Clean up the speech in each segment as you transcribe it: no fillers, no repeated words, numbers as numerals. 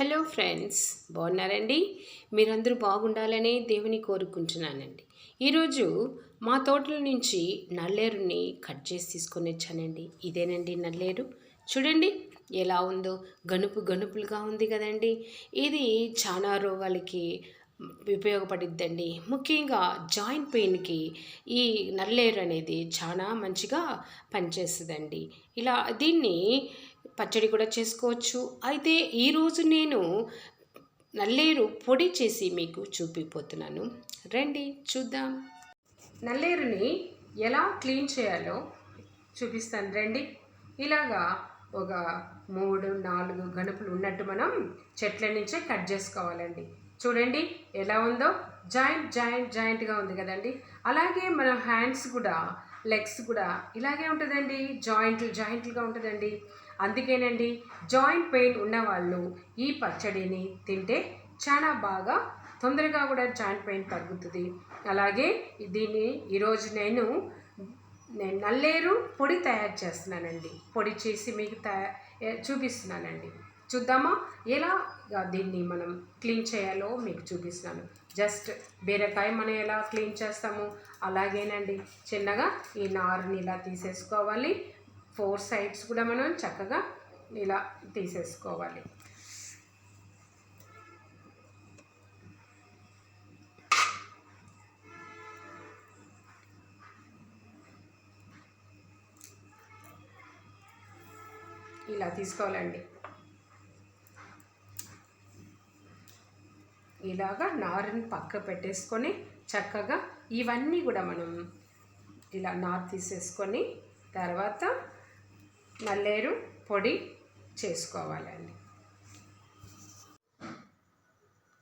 Hello friends, బాగున్నారండి? మీరందరూ బాగుండాలని దేవుని కోరుకుంటున్నానండి. ఈరోజు మా తోటల నుంచి నల్లేరుని కట్ చేసి తీసుకొని వచ్చానండి. ఇదేనండి నల్లేరు. చూడండి ఎలా ఉందో, గనుపులుగా ఉంది కదండి. ఇది చాలా రోగాలకి ఉపయోగపడిద్దండి. ముఖ్యంగా జాయింట్ పెయిన్కి ఈ నల్లేరు అనేది చాలా మంచిగా పనిచేస్తుందండి. దీన్ని పచ్చడి కూడా చేసుకోవచ్చు. అయితే ఈరోజు నేను నల్లేరు పొడి చేసి మీకు చూపిపోతున్నాను. రండి చూద్దాం. నల్లేరుని ఎలా క్లీన్ చేయాలో చూపిస్తాను రండి. ఇలాగా ఒక 3-4 గనుపులు ఉన్నట్టు మనం చెట్ల నుంచే కట్ చేసుకోవాలండి. చూడండి ఎలా ఉందో, జాయింట్గా ఉంది కదండి. అలాగే మన హ్యాండ్స్ కూడా, లెగ్స్ కూడా ఇలాగే ఉంటుందండి, జాయింట్లుగా ఉంటుందండి. అందుకేనండి జాయింట్ పెయిన్ ఉన్నవాళ్ళు ఈ పచ్చడిని తింటే చాలా బాగా తొందరగా కూడా జాయింట్ పెయిన్ తగ్గుతుంది. అలాగే దీన్ని ఈరోజు నేను నల్లేరు పొడి తయారు చేస్తున్నానండి. పొడి చేసి మీకు చూపిస్తున్నానండి. చూద్దామా ఎలా దీన్ని మనం క్లీన్ చేయాలో మీకు చూపిస్తున్నాను. జస్ట్ బీరకాయ మనం ఎలా క్లీన్ చేస్తామో అలాగేనండి. చిన్నగా ఈ నారుని ఇలా తీసేసుకోవాలి. 4 సైడ్స్ కూడా మనం చక్కగా ఇలా తీసేసుకోవాలి. ఇలా తీసుకోవాలండి. ఇలాగా నారుని పక్క పెట్టేసుకొని చక్కగా ఇవన్నీ కూడా మనం ఇలా నారు తీసేసుకొని తర్వాత నల్లేరు పొడి చేసుకోవాలండి.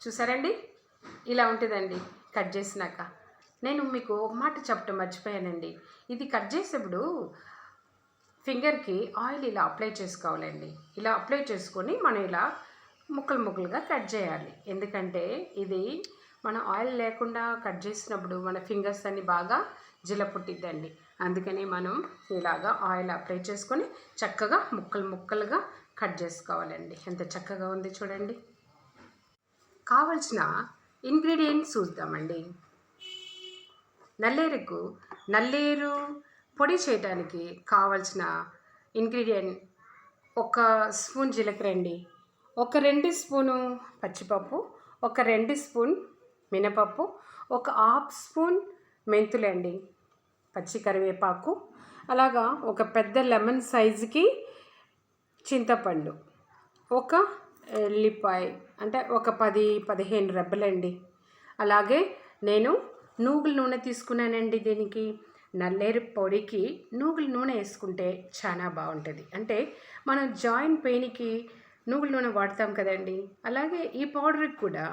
చూసారండి ఇలా ఉంటుందండి కట్ చేసినాక. నేను మీకు ఒక మాట చెప్పడం మర్చిపోయానండి. ఇది కట్ చేసేప్పుడు ఫింగర్కి ఆయిల్ ఇలా అప్లై చేసుకోవాలండి. ఇలా అప్లై చేసుకొని మనం ఇలా ముక్కలుగా కట్ చేయాలి. ఎందుకంటే ఇది మనం ఆయిల్ లేకుండా కట్ చేసినప్పుడు మన ఫింగర్స్ అన్ని బాగా జిలపుట్టిద్దండి. అందుకని మనం ఇలాగా ఆయిల్ అప్లై చేసుకొని చక్కగా ముక్కలుగా కట్ చేసుకోవాలండి. ఎంత చక్కగా ఉంది చూడండి. కావలసిన ఇంగ్రీడియంట్స్ చూద్దామండి. నల్లేరు పొడి చేయడానికి కావలసిన ఇంగ్రీడియంట్ 1 స్పూన్ జీలకర్ర అండి, 2 స్పూను పచ్చిపప్పు, 2 స్పూన్ మినపప్పు, 1/2 స్పూన్ మెంతులండి, పచ్చి కరివేపాకు, అలాగా ఒక పెద్ద లెమన్ సైజుకి చింతపండు, 1 ఎల్లిపాయ అంటే ఒక 10-15 రెబ్బలండి. అలాగే నేను నూగుల నూనె తీసుకున్నానండి. దీనికి నల్లేరు పొడికి నూగుల నూనె వేసుకుంటే చాలా బాగుంటుంది. అంటే మనం జాయింట్ పెయిన్కి నూగుల నూనె వాడతాం కదండి. అలాగే ఈ పౌడర్కి కూడా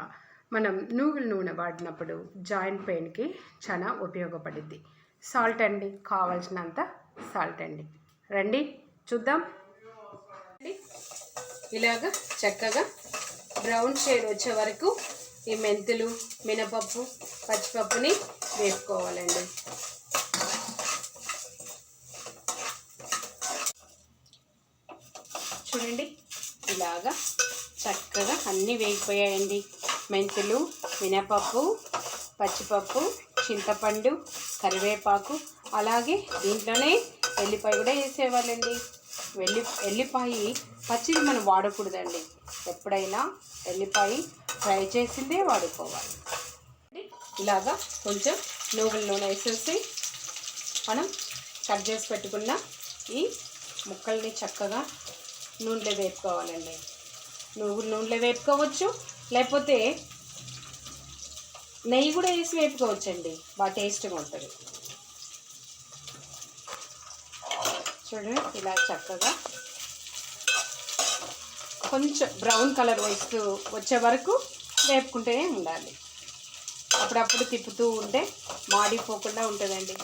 మనం నూగుల నూనె వాడినప్పుడు జాయింట్ పెయిన్కి చాలా ఉపయోగపడుద్ది. సాల్ట్ అండి, కావాల్సినంత సాల్ట్ అండి. రండి చూద్దాం. ఇలాగా చక్కగా బ్రౌన్ షేడ్ వచ్చే వరకు ఈ మెంతులు, మినపప్పు, పచ్చిపప్పుని వేసుకోవాలండి. చూడండి ఇలాగా చక్కగా అన్నీ వేగిపోయాయండి. మెంతులు, మినపప్పు, పచ్చిపప్పు, చింతపండు, కరివేపాకు, అలాగే దీంట్లోనే ఎల్లిపాయ కూడా వేసేవాళ్ళండి. ఎల్లిపాయ పచ్చిది మనం వాడకూడదండి. ఎప్పుడైనా ఎల్లిపాయ ఫ్రై చేసిందే వాడుకోవాలి. ఇలాగా కొంచెం నూగుల నూనె వేసేసి మనం కట్ చేసి పెట్టుకున్న ఈ ముక్కల్ని చక్కగా నూనెలో వేపుకోవాలండి. నూనెలో వేపుకోవచ్చు, లేకపోతే నెయ్యి కూడా వేసి వేపుకోవచ్చండి. బాగా టేస్ట్గా ఉంటుంది. చూడండి ఇలా చక్కగా కొంచెం బ్రౌన్ కలర్ వచ్చే వరకు వేపుకుంటూనే ఉండాలి. అప్పుడప్పుడు తిప్పుతూ ఉంటే మాడిపోకుండా ఉంటుందండి.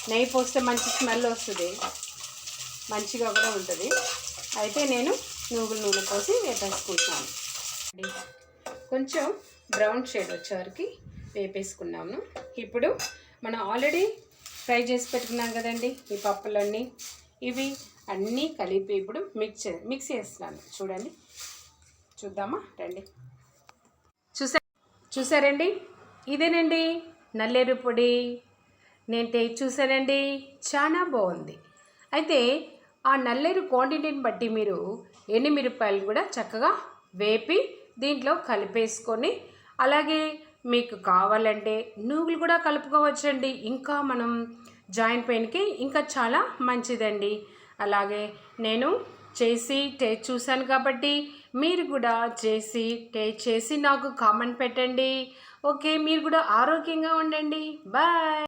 నెయ్యి పోస్తే మంచి స్మెల్ వస్తుంది, మంచిగా కూడా ఉంటుంది. అయితే నేను నూగుల నూనె పోసి వేపేసుకుంటున్నాను. కొంచెం బ్రౌన్ షేడ్ వచ్చేవరకు వేపేసుకున్నాము. ఇప్పుడు మనం ఆల్రెడీ ఫ్రై చేసి పెట్టుకున్నాం కదండి ఈ పప్పులన్నీ. ఇవి అన్నీ కలిపి ఇప్పుడు మిక్స్ చేస్తున్నాను. చూడండి, చూద్దామా రండి. చూసారండి, ఇదేనండి నల్లేరు పొడి. నేను టేస్ట్ చూసానండి, చాలా బాగుంది. అయితే ఆ నల్లేరు క్వాంటిటీని బట్టి మీరు ఎండుమిరపకాయలు కూడా చక్కగా వేపి దీంట్లో కలిపేసుకొని, అలాగే మీకు కావాలంటే నువ్వులు కూడా కలుపుకోవచ్చండి. ఇంకా మనం జాయింట్ పెయిన్కి ఇంకా చాలా మంచిదండి. అలాగే నేను చేసి టేస్ట్ చూశాను కాబట్టి మీరు కూడా చేసి టేస్ట్ చేసి నాకు కామెంట్ పెట్టండి. ఓకే, మీరు కూడా ఆరోగ్యంగా ఉండండి. బాయ్.